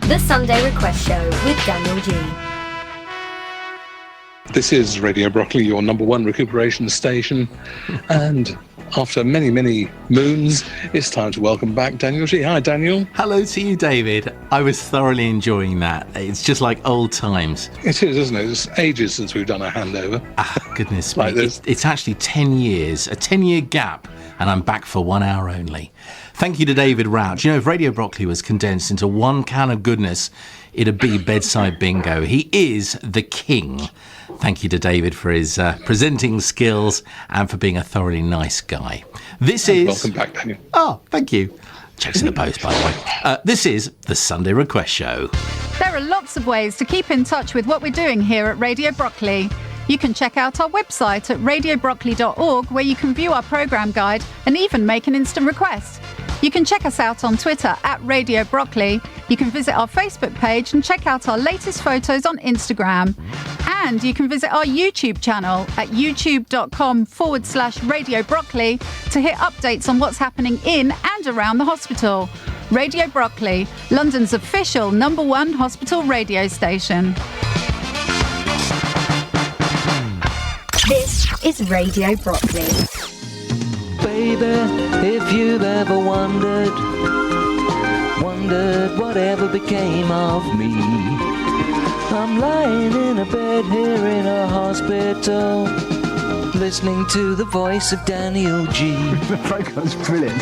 The Sunday Request Show with Daniel G. This is Radio Brockley, your number one recuperation station. And after many, many moons, it's time to welcome back Daniel G. Hi, Daniel. Hello to you, David. I was thoroughly enjoying that. It's just like old times. It is, isn't it? It's ages since we've done a handover. Goodness Like me. this. It's actually 10 years, a 10-year gap, and I'm back for 1 hour only. Thank you to David Rauch. You know, if Radio Brockley was condensed into one can of goodness, it'd be bedside bingo. He is the king. Thank you to David for his presenting skills and for being a thoroughly nice guy. Welcome back, Daniel. Oh, thank you. Checks in the post, by the way. This is the Sunday Request Show. There are lots of ways to keep in touch with what we're doing here at Radio Brockley. You can check out our website at radiobrockley.org, where you can view our programme guide and even make an instant request. You can check us out on Twitter at Radio Brockley. You can visit our Facebook page and check out our latest photos on Instagram. And you can visit our YouTube channel at youtube.com/Radio Brockley to hear updates on what's happening in and around the hospital. Radio Brockley, London's official #1 hospital radio station. This is Radio Brockley. Baby, if you've ever wondered whatever became of me, I'm lying in a bed here in a hospital, listening to the voice of Daniel G. The program's brilliant.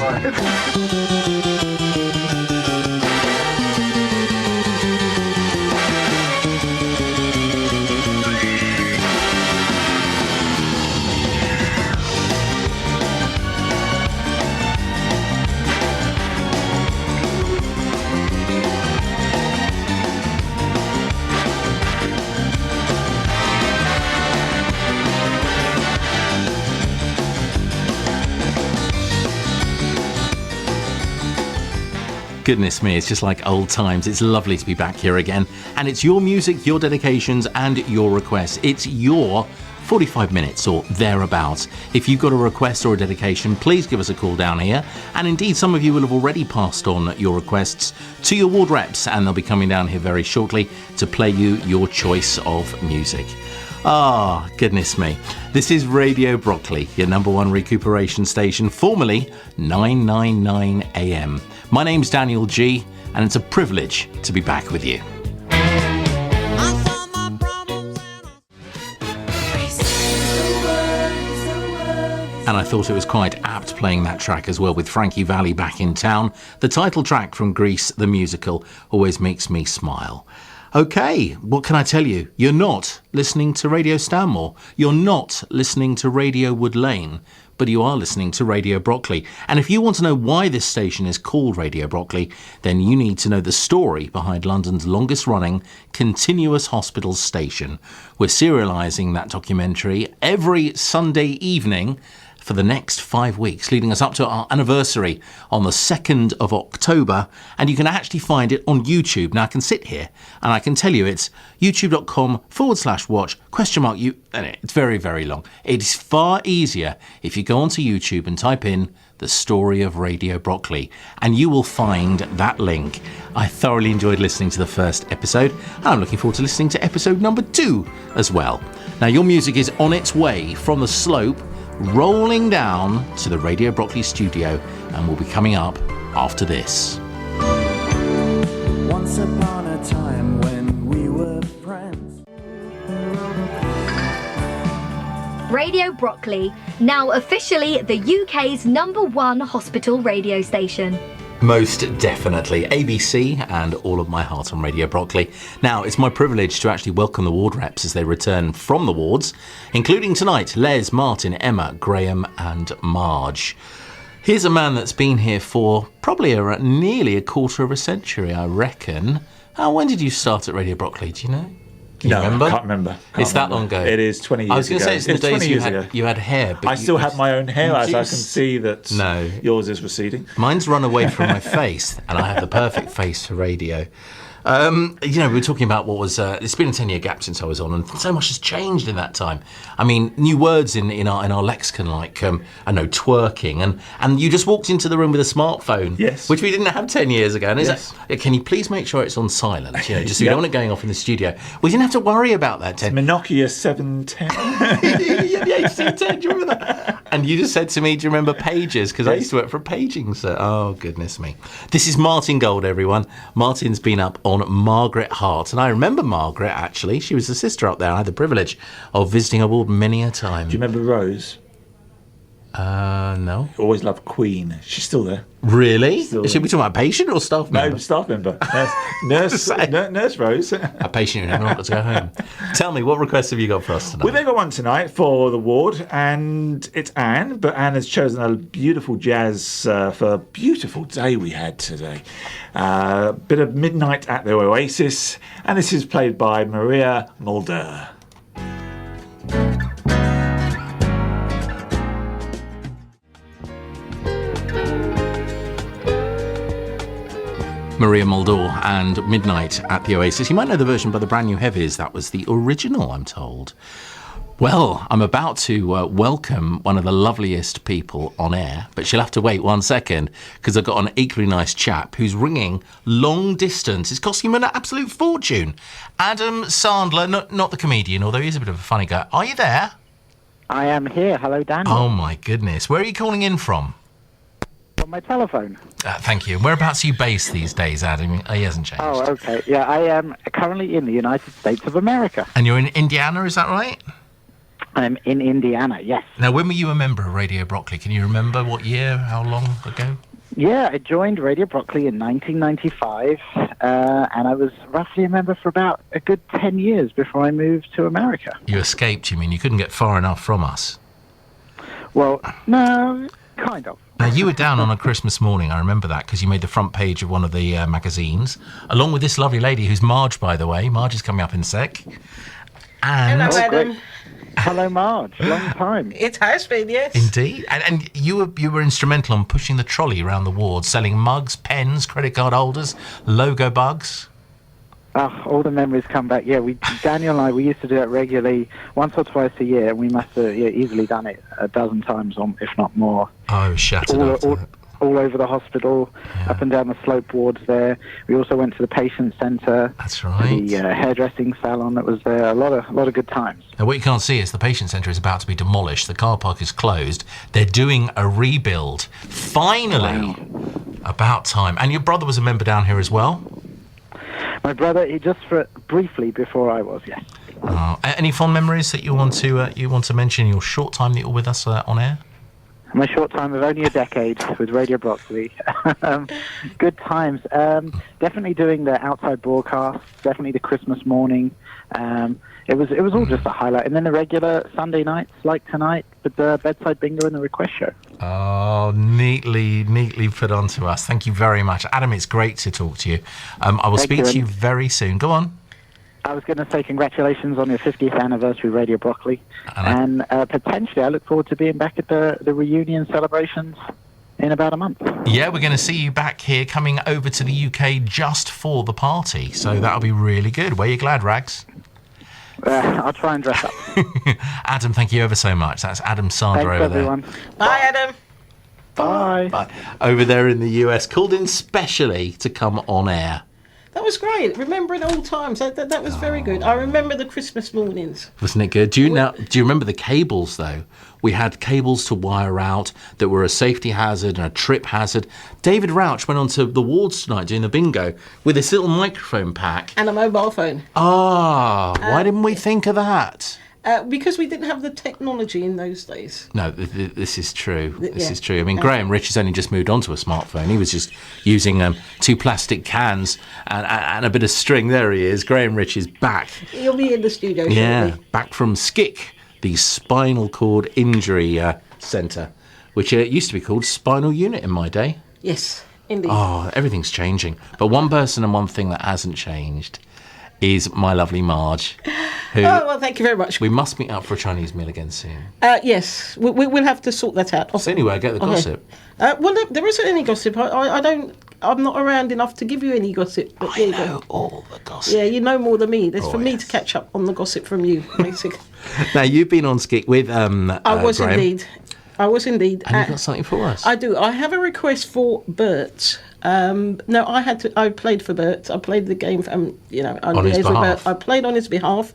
Goodness me, it's just like old times. It's lovely to be back here again. And it's your music, your dedications, and your requests. It's your 45 minutes or thereabouts. If you've got a request or a dedication, please give us a call down here. And indeed, some of you will have already passed on your requests to your ward reps, and they'll be coming down here very shortly to play you your choice of music. Ah, goodness me. This is Radio Brockley, your #1 recuperation station, formerly 999 AM. My name's Daniel G, and it's a privilege to be back with you. And I thought it was quite apt playing that track as well with Frankie Valli back in town. The title track from Grease, the musical, always makes me smile. Okay, what can I tell you? You're not listening to Radio Stanmore. You're not listening to Radio Wood Lane, but you are listening to Radio Brockley. And if you want to know why this station is called Radio Brockley, then you need to know the story behind London's longest running continuous hospital station. We're serialising that documentary every Sunday evening for the next 5 weeks, leading us up to our anniversary on the 2nd of October. And you can actually find it on YouTube. Now, I can sit here and I can tell you it's youtube.com/watch and it's very, very long. It is far easier if you go onto YouTube and type in the story of Radio Brockley, and you will find that link. I thoroughly enjoyed listening to the first episode, and I'm looking forward to listening to episode number 2 as well. Now, your music is on its way from the slope, rolling down to the Radio Brockley studio, and will be coming up after this. Once upon a time when we were friends. Radio Brockley, now officially the UK's #1 hospital radio station. Most definitely. ABC and all of my heart on Radio Brockley. Now, it's my privilege to actually welcome the ward reps as they return from the wards, including tonight Les, Martin, Emma, Graham and Marge. Here's a man that's been here for probably nearly a quarter of a century, I reckon. When did you start at Radio Brockley, do you know? Can you remember? I can't remember. It's that long ago. It is 20 years ago. I was going to say it's in the days you had hair. But I still have my own hair, as I can just see that yours is receding. Mine's run away from my face, and I have the perfect face for radio. We were talking about what was. It's been a 10-year gap since I was on, and so much has changed in that time. I mean, new words in our lexicon, like I know, twerking, and you just walked into the room with a smartphone, Yes, which we didn't have 10 years ago. And yes. Can you please make sure it's on silent? Just so you don't want it going off in the studio. We didn't have to worry about that. Nokia 710. Yeah, 710. Do you remember that? And you just said to me, "Do you remember pages?" Because I used to work for a paging set. Oh goodness me! This is Martin Gold, everyone. Martin's been up on Margaret Hart, and I remember Margaret, actually. She was the sister up there. I had the privilege of visiting her ward many a time. Do you remember Rose? No. Always loved Queen. She's still there. Really? Still Should we talk about a patient or staff member? No, staff member. Nurse Rose. A patient who never wanted to go home. Tell me, what requests have you got for us tonight? We've got one tonight for the ward, and it's Anne, but Anne has chosen a beautiful jazz for a beautiful day we had today. Bit of Midnight at the Oasis, and this is played by Maria Mulder. Maria Mulder and Midnight at the Oasis. You might know the version by the Brand New Heavies. That was the original, I'm told. Well, I'm about to welcome one of the loveliest people on air, but she'll have to wait 1 second because I've got an equally nice chap who's ringing long distance. It's costing him an absolute fortune. Adam Sandler, not the comedian, although he is a bit of a funny guy. Are you there? I am here. Hello, Daniel. Oh, my goodness. Where are you calling in from? On my telephone. Thank you. Whereabouts are you based these days, Adam? He hasn't changed. Oh, okay. Yeah, I am currently in the United States of America. And you're in Indiana, is that right? I'm in Indiana, yes. Now, when were you a member of Radio Brockley? Can you remember what year, how long ago? Yeah, I joined Radio Brockley in 1995, and I was roughly a member for about a good 10 years before I moved to America. You escaped, you mean? You couldn't get far enough from us? Well, no, kind of. Now, you were down on a Christmas morning, I remember that, because you made the front page of one of the magazines, along with this lovely lady who's Marge, by the way. Marge is coming up in a sec. And Hello, Adam. Hello, Marge. Long time. It has been, yes. Indeed. And you were instrumental in pushing the trolley around the ward, selling mugs, pens, credit card holders, logo bugs. Oh, all the memories come back. Yeah, Daniel and I, we used to do it regularly, once or twice a year, and we must have easily done it a dozen times, if not more. Oh, shattered all over the hospital, up and down the slope wards there. We also went to the patient centre. That's right. The hairdressing salon that was there. A lot of good times. Now, what you can't see is the patient centre is about to be demolished. The car park is closed. They're doing a rebuild. Finally. Wow. About time. And your brother was a member down here as well? My brother, he just briefly before I was, yes. Any fond memories that you want to mention in your short time that you're with us on air? My short time of only a decade with Radio Brockley. Good times. Definitely doing the outside broadcast. Definitely the Christmas morning. It was all just a highlight. And then the regular Sunday nights, like tonight, with the bedside bingo and the request show. Oh, neatly put onto us. Thank you very much, Adam. It's great to talk to you. I will speak to you very soon. Go on. I was going to say congratulations on your 50th anniversary, Radio Brockley. And potentially I look forward to being back at the reunion celebrations in about a month. Yeah, we're going to see you back here coming over to the UK just for the party. So that'll be really good. Were you glad, Rags? I'll try and dress up. Adam, thank you ever so much. That's Adam Sandler over everyone. there. Bye, Adam. Bye. Over there in the US, called in specially to come on air. That was great. Remembering old times. That was very good. I remember the Christmas mornings. Wasn't it good? Do you remember the cables, though? We had cables to wire out that were a safety hazard and a trip hazard. David Rauch went onto the wards tonight doing the bingo with this little microphone pack. And a mobile phone. Why didn't we think of that? Because we didn't have the technology in those days. No, this is true. This is true. I mean, Graham Rich has only just moved on to a smartphone. He was just using 2 plastic cans and a bit of string. There he is. Graham Rich is back. He'll be in the studio shortly. shortly. Back from SCIC, the Spinal Cord Injury Centre, which used to be called Spinal Unit in my day. Yes, indeed. Oh, everything's changing. But one person and one thing that hasn't changed is my lovely Marge. who Oh, well, thank you very much. we must meet up for a Chinese meal again soon. Yes, we'll have to sort that out. So anyway, I get the gossip. Well, there isn't any gossip. I don't. I'm not around enough to give you any gossip. But I know all the gossip. Yeah, you know more than me. There's for me yes. to catch up on the gossip from you, basically. Now, you've been on Skik with I was Graham, indeed. I was indeed. and you've got something for us. I do. I have a request for Bert. No, I had to. I played for Bert. I played the game. On his behalf. I played on his behalf,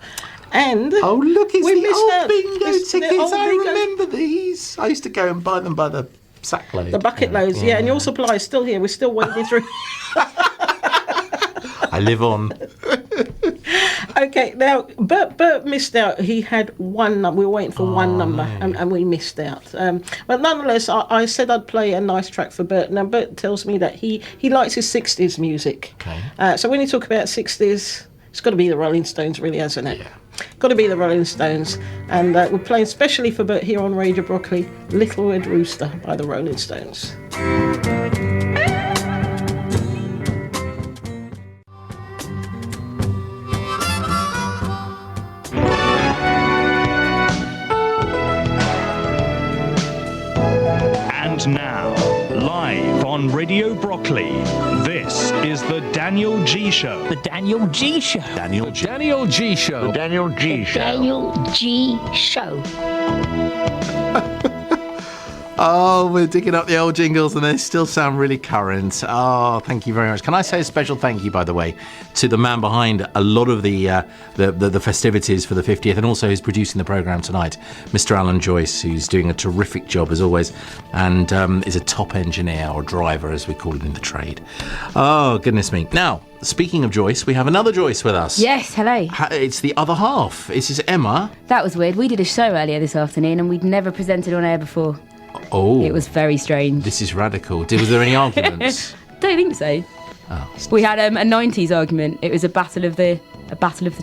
and Oh, look, it's we the missed old out. bingo It's the tickets. old I bingo- remember these. I used to go and buy them by the sackload. the bucket loads. Yeah, and your supply is still here. We're still wading through. I live on. Okay, now Bert missed out. He had one number. We were waiting for one number, and we missed out. But nonetheless, I said I'd play a nice track for Bert. Now Bert tells me that he likes his 60s music. Okay. So when you talk about 60s, it's got to be the Rolling Stones, really, hasn't it? Yeah. Got to be the Rolling Stones. And we're playing specially for Bert here on Radio Broccoli, Little Red Rooster by the Rolling Stones. And now, live on Radio Broccoli, this is the Daniel G Show. The Daniel G Show. Daniel G Show. The Daniel G Show. Daniel G Show. Oh, we're digging up the old jingles and they still sound really current. Oh, thank you very much. Can I say a special thank you, by the way, to the man behind a lot of the festivities for the 50th, and also who's producing the programme tonight, Mr. Alan Joyce, who's doing a terrific job as always, and is a top engineer, or driver as we call it in the trade. Oh, goodness me. Now, speaking of Joyce, we have another Joyce with us. Yes, hello. It's the other half. This is Emma. That was weird. We did a show earlier this afternoon and we'd never presented on air before. Oh. It was very strange. This is radical. Was there any arguments? Don't think so. Oh. We had a 90s argument. It was a battle of the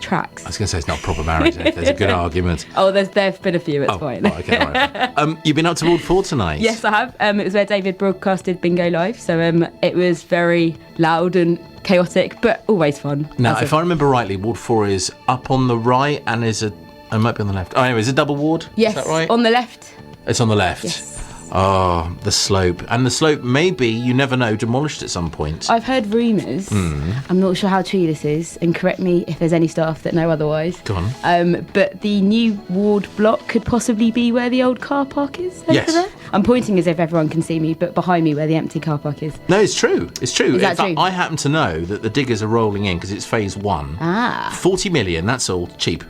tracks. I was going to say it's not proper marriage if there's a good argument. Oh, there've been a few. It's fine. Oh, okay, all right. You've been up to Ward 4 tonight? Yes, I have. It was where David broadcasted Bingo Live, so it was very loud and chaotic, but always fun. Now, if I remember rightly, Ward 4 is up on the right and is it might be on the left. Oh, anyway, is it double ward? Yes, is that right? on the left. It's on the left. Yes. Oh, the slope. And the slope may be, you never know, demolished at some point. I've heard rumours. I'm not sure how true this is, and correct me if there's any staff that know otherwise. Go on. But the new ward block could possibly be where the old car park is. Yes. There. I'm pointing as if everyone can see me, but behind me where the empty car park is. No, it's true. It's true. Is that in fact, true? I happen to know that the diggers are rolling in because it's phase 1. 40 million, that's all. Cheap.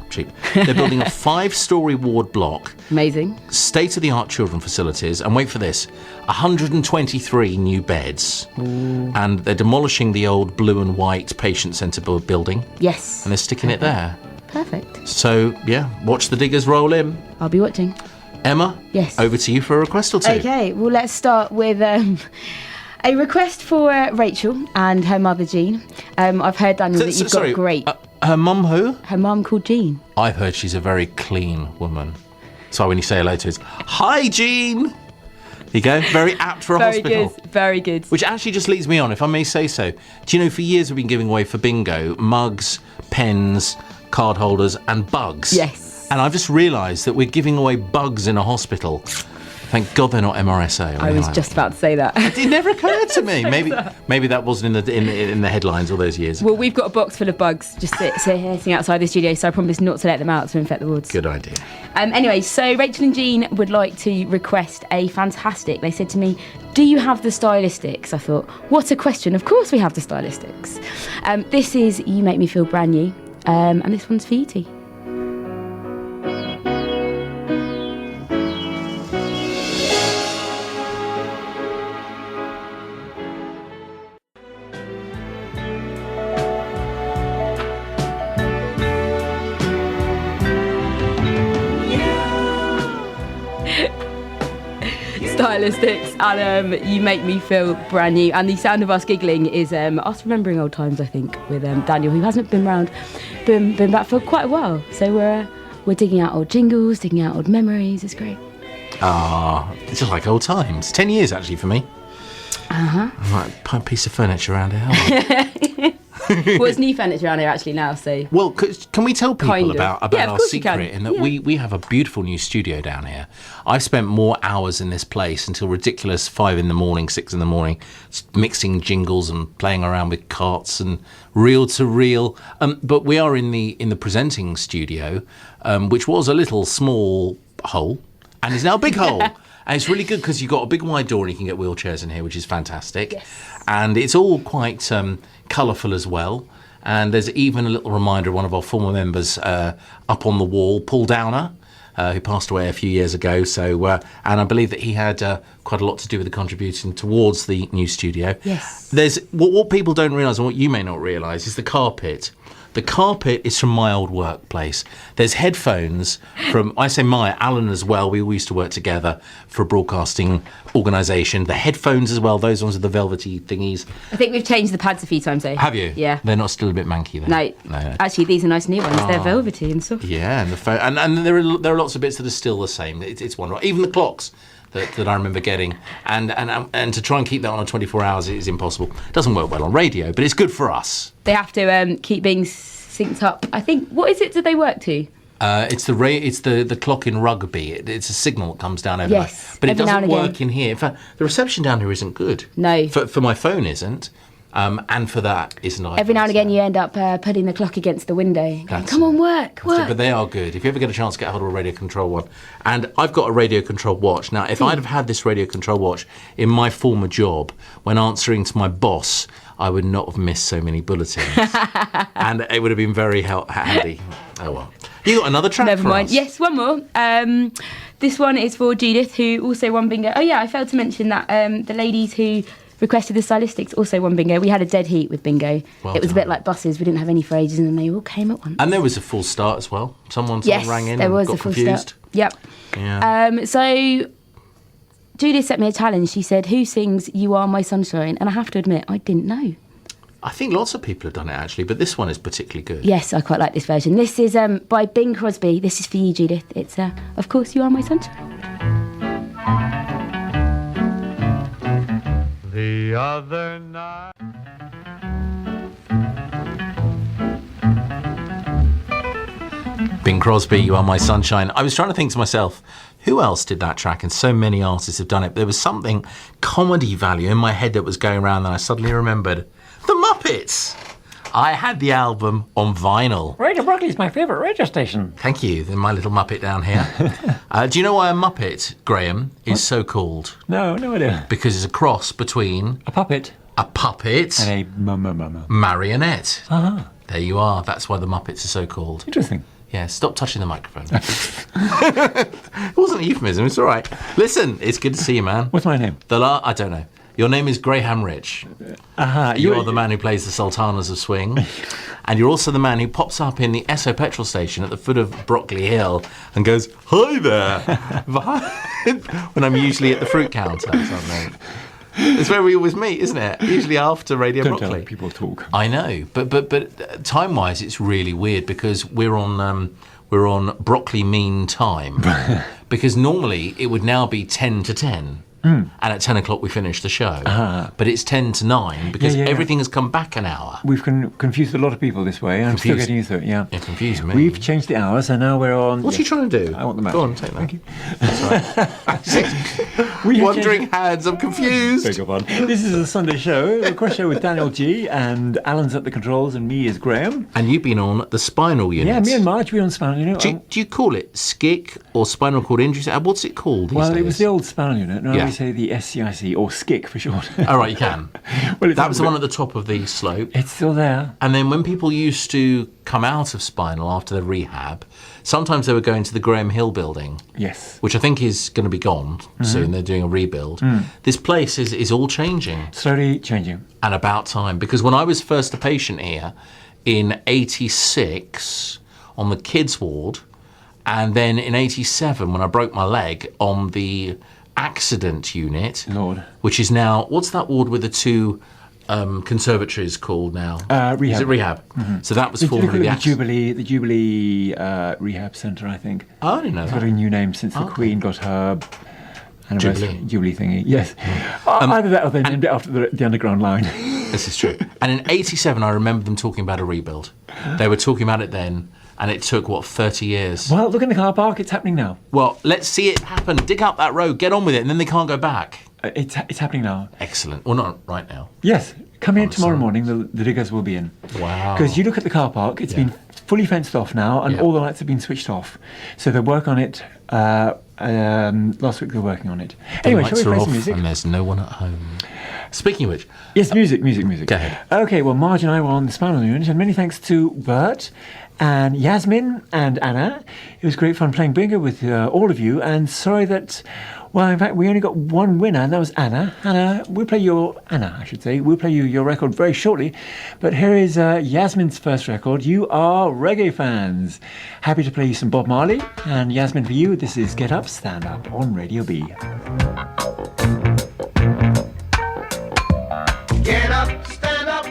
They're building a 5-storey ward block. Amazing. State-of-the-art children facilities, and wait for this, 123 new beds. Ooh. And they're demolishing the old blue and white patient centre building. Yes. And they're sticking it there. Perfect. So, yeah, watch the diggers roll in. I'll be watching. Emma? Yes. Over to you for a request or two. Okay, well, let's start with a request for Rachel and her mother, Jean. I've heard, Daniel, that you've got great... her mum who? Her mum called Jean. I've heard she's a very clean woman. So when you say hello to her, it's, "Hi, Jean!" There you go. Very apt for a hospital. Very good. Which actually just leads me on, if I may say so. Do you know, for years we've been giving away for bingo mugs, pens, card holders and bugs. Yes. And I've just realised that we're giving away bugs in a hospital. Thank God they're not MRSA. I was just about to say that. It never occurred to me. Maybe that wasn't in the headlines all those years ago. Well, we've got a box full of bugs just sitting outside the studio, so I promise not to let them out to infect the wards. Good idea. Anyway, so Rachel and Jean would like to request a fantastic. They said to me, "Do you have the stylistics?" I thought, what a question. Of course we have the stylistics. This is You Make Me Feel Brand New, and this one's for you, T. Stylistics and You Make Me Feel Brand New, and the sound of us giggling is us remembering old times, I think, with Daniel, who hasn't been back for quite a while, so we're digging out old jingles, digging out old memories. It's great. It's just like old times. 10 years actually for me. Uh-huh. I might put a piece of furniture around here. Well, it's new furniture around here actually now, so. Well, can we tell people Kind of. about Yeah, of our course you secret can. in that Yeah. we have a beautiful new studio down here. I've spent more hours in this place until ridiculous 5 in the morning, 6 in the morning, mixing jingles and playing around with carts and reel to reel. But we are in the presenting studio, which was a little small hole and is now a big hole. And it's really good because you've got a big wide door and you can get wheelchairs in here, which is fantastic. Yes. And it's all quite colourful as well. And there's even a little reminder of one of our former members up on the wall, Paul Downer, who passed away a few years ago. So, and I believe that he had quite a lot to do with the contribution towards the new studio. Yes. There's what people don't realise, and what you may not realise, is the carpet. The carpet is from my old workplace. There's headphones from, I say my, Alan as well. We all used to work together for a broadcasting organisation. The headphones as well, those ones with the velvety thingies. I think we've changed the pads a few times though. Have you? Yeah. They're not still a bit manky then? No. Actually, these are nice new ones. They're velvety and soft. Yeah, and the phone, and there are lots of bits that are still the same. It's wonderful. Even the clocks that I remember getting, and to try and keep that on 24 hours is impossible. It doesn't work well on radio, but it's good for us. They have to keep being synced up. I think. What is it? Do they work to? It's the clock in rugby. It's a signal that comes down overnight. Yes, But it every now doesn't and again. work in here. In fact, the reception down here isn't good. No. For my phone isn't, and for that isn't either. Every now and again, you end up putting the clock against the window. Going, That's come on, work. But they are good. If you ever get a chance to get hold of a radio control one. And I've got a radio control watch. Now, if I'd have had this radio control watch in my former job, when answering to my boss, I would not have missed so many bulletins. And it would have been very handy. Oh, well. You got another track Never for mind. us? Yes, one more. This one is for Judith, who also won bingo. Oh, yeah, I failed to mention that the ladies who requested the stylistics also won bingo. We had a dead heat with bingo. Well it was done. a bit like buses. We didn't have any for ages, and then they all came at once. And there was a full start as well. Someone Yes, rang in there and was got a full confused. start. Yep. Yeah. So Judith set me a challenge. She said, "Who sings You Are My Sunshine?" And I have to admit, I didn't know. I think lots of people have done it actually, but this one is particularly good. Yes, I quite like this version. This is by Bing Crosby. This is for you, Judith. It's, Of Course You Are My Sunshine. The other night. Bing Crosby, You Are My Sunshine. I was trying to think to myself, who else did that track? And so many artists have done it. But there was something comedy value in my head that was going around, and I suddenly remembered the Muppets. I had the album on vinyl. Radio Brockley is my favourite radio station. Thank you. Then my little Muppet down here. Do you know why a Muppet, Graham, is so called? No idea. Because it's a cross between a puppet and a marionette. Uh-huh. There you are. That's why the Muppets are so called. Interesting. Yeah, stop touching the microphone. It wasn't a euphemism, it's all right. Listen, it's good to see you, man. What's my name? I don't know. Your name is Graham Rich. You are the man who plays the Sultanas of Swing. And you're also the man who pops up in the Esso petrol station at the foot of Brockley Hill and goes, "Hi there," when I'm usually at the fruit counter or something. It's where we always meet, isn't it? Usually after Radio Don't Brockley. tell people talk. I know, but time-wise, it's really weird because we're on Brockley Mean Time. Because normally it would now be 10 to 10. And at 10 o'clock we finish the show. But it's 10 to 9 because everything has come back an hour. We've confused a lot of people this way. I'm still getting used to it, yeah. It confused me. We've changed the hours and now we're on... What are you trying to do? I want the match. Go on, take that. Thank you. That's right. Wandering hands, I'm confused. Beg your pardon. This is a Sunday show, a request show with Daniel G, and Alan's at the controls, and me is Graham. And you've been on the spinal unit. Yeah, me and Marge, we're on spinal unit. Do you call it SCIC or spinal cord injury? What's it called these Well, days? it was the old spinal unit. Now Yeah. we say the SCIC, or SCIC for short. All right, you can. Well, that was the one at the top of the slope. It's still there. And then when people used to come out of spinal after the rehab, sometimes they were going to the Graham Hill building. Yes. Which I think is going to be gone soon. They're doing a rebuild. This place is all changing. Slowly changing. And about time. Because when I was first a patient here in 86 on the kids ward, and then in 87 when I broke my leg on the accident unit, Lord. which is now, what's that ward with the two conservatories called now? Rehab. Is it rehab? So that was formerly the accident. The Jubilee Rehab Centre, I think. Oh, I didn't know It's that. got a new name since the Queen got her anniversary Jubilee thingy. Yes. Either that or they named it after the Underground Line. This is true. And in 87, I remember them talking about a rebuild. They were talking about it then, and it took, 30 years? Well, look in the car park. It's happening now. Well, let's see it happen. Dig up that road, get on with it, and then they can't go back. It's happening now. Excellent. Well, not right now. Yes. Come here tomorrow morning. The diggers will be in. Wow. Because you look at the car park, it's been fully fenced off now, and all the lights have been switched off. So they work on it. Last week they were working on it. Anyway, shall we play some music? And there's no one at home. Speaking of which... Yes, music. Go ahead. Okay, well, Marge and I were on the Spinal Unit, and many thanks to Bert and Yasmin and Anna. It was great fun playing bingo with all of you, and sorry that... Well, in fact, we only got one winner, and that was Anna. Anna, we'll play your record very shortly. But here is Yasmin's first record. You are reggae fans. Happy to play you some Bob Marley. And Yasmin, for you, this is Get Up, Stand Up on Radio B. Get up, stand up.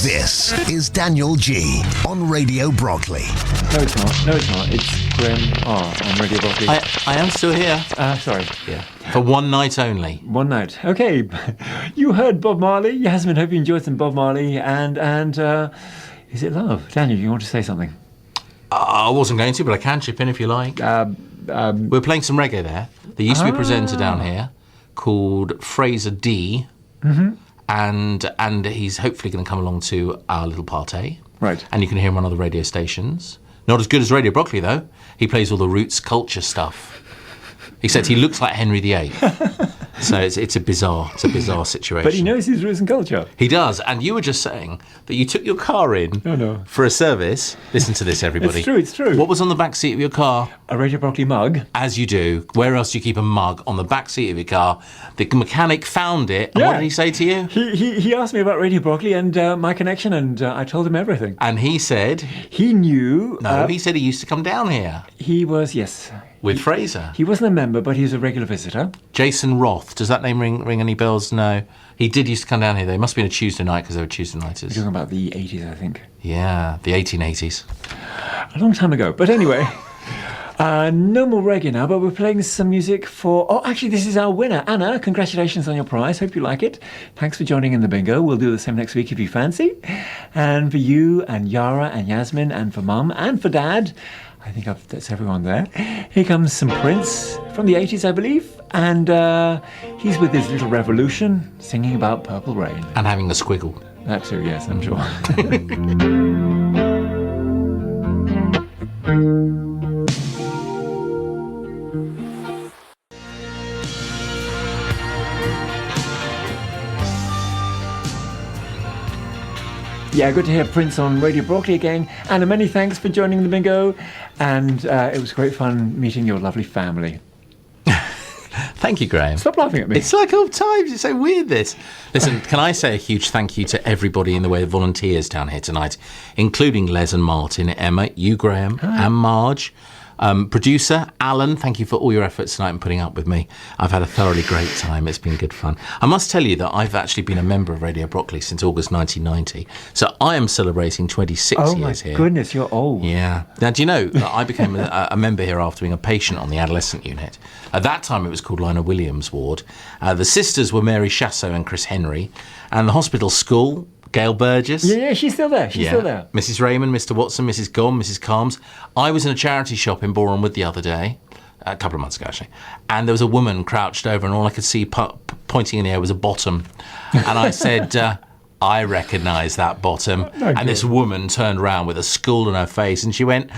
This is Daniel G on Radio Brockley. No, it's not. It's Graham R on Radio Brockley. I am still here. Sorry. Yeah. For one night only. One night. Okay. You heard Bob Marley. Yasmin, hope you enjoyed some Bob Marley. And is it love? Daniel, you want to say something? I wasn't going to, but I can chip in if you like. We're playing some reggae there. There used to be a presenter down here called Fraser D. Mm-hmm. And he's hopefully going to come along to our little party. Right. And you can hear him on other radio stations. Not as good as Radio Brockley, though. He plays all the roots culture stuff. Except he looks like Henry VIII. So it's a bizarre situation. But he knows his roots and culture. He does. And you were just saying that you took your car in for a service. Listen to this, everybody. It's true. What was on the back seat of your car? A Radio Brockley mug. As you do. Where else do you keep a mug? On the back seat of your car. The mechanic found it. And what did he say to you? He asked me about Radio Brockley and my connection, and I told him everything. And he said? He knew. No, he said he used to come down here. He was, yes. With Fraser. He wasn't a member, but he was a regular visitor. Jason Roth. Does that name ring any bells? No. He did used to come down here. They must have been a Tuesday night because they were Tuesday nighters. You're talking about the 80s, I think. Yeah, the 1880s. A long time ago. But anyway, no more reggae now, but we're playing some music for... Oh, actually, this is our winner. Anna, congratulations on your prize. Hope you like it. Thanks for joining in the bingo. We'll do the same next week if you fancy. And for you and Yara and Yasmin and for Mum and for Dad... I think that's everyone there. Here comes some Prince from the 80s, I believe. And he's with his little revolution, singing about Purple Rain. And having a squiggle. That too, yes, I'm sure. Yeah, good to hear Prince on Radio Brockley again. Anna, many thanks for joining the bingo. And it was great fun meeting your lovely family. Thank you, Graham. Stop laughing at me. It's like old times. It's so weird, this. Listen, can I say a huge thank you to everybody in the way of volunteers down here tonight, including Les and Martin, Emma, you, Graham, and Marge. Producer, Alan, thank you for all your efforts tonight and putting up with me. I've had a thoroughly great time. It's been good fun. I must tell you that I've actually been a member of Radio Brockley since August 1990. So I am celebrating 26 years here. Oh, my goodness, you're old. Yeah. Now, do you know that I became a member here after being a patient on the adolescent unit? At that time, it was called Lionel Williams Ward. The sisters were Mary Chassot and Chris Henry. And the hospital school... Gail Burgess. Yeah, she's still there. She's still there. Mrs. Raymond, Mr. Watson, Mrs. Gom, Mrs. Calms. I was in a charity shop in Boreham Wood the other day, a couple of months ago actually, and there was a woman crouched over and all I could see pointing in the air was a bottom. And I said, I recognise that bottom. And this woman turned around with a school in her face and she went,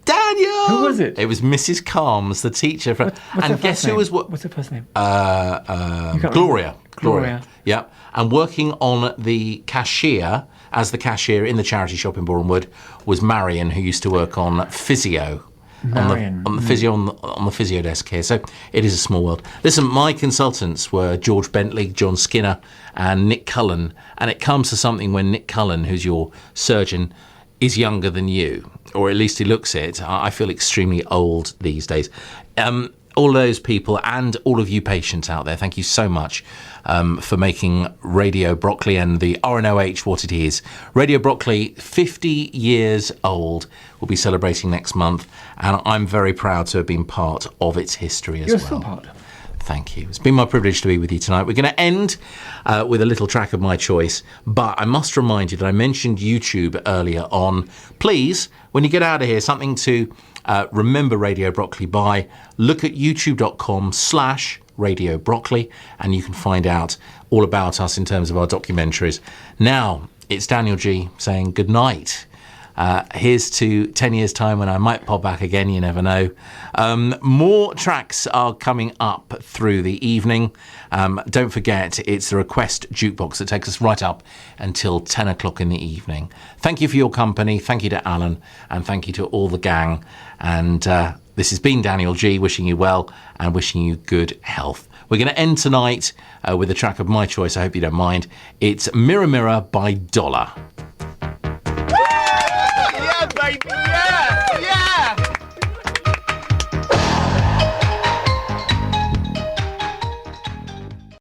Daniel! Who was it? It was Mrs. Calms, the teacher. And guess who was what? What's her first name? Gloria. Gloria. Yeah. And working on the cashier, as the cashier in the charity shop in Boreham Wood, was Marion, who used to work on physio. On the physio desk here. So it is a small world. Listen, my consultants were George Bentley, John Skinner, and Nick Cullen. And it comes to something when Nick Cullen, who's your surgeon, is younger than you, or at least he looks it. I feel extremely old these days. all those people and all of you patients out there, thank you so much for making Radio Brockley and the RNOH what it is. Radio Brockley, 50 years old, will be celebrating next month, and I'm very proud to have been part of its history as You're well. still part. Thank you. It's been my privilege to be with you tonight. We're going to end with a little track of my choice, but I must remind you that I mentioned YouTube earlier on. Please, when you get out of here, something to remember Radio Brockley by. Look at youtube.com/Radio Brockley, and you can find out all about us in terms of our documentaries. Now, it's Daniel G saying good night. Here's to 10 years' time when I might pop back again, you never know. More tracks are coming up through the evening. Don't forget, it's the request jukebox that takes us right up until 10 o'clock in the evening. Thank you for your company. Thank you to Alan, and thank you to all the gang. And this has been Daniel G, wishing you well and wishing you good health. We're going to end tonight with a track of my choice. I hope you don't mind. It's Mirror Mirror by Dollar.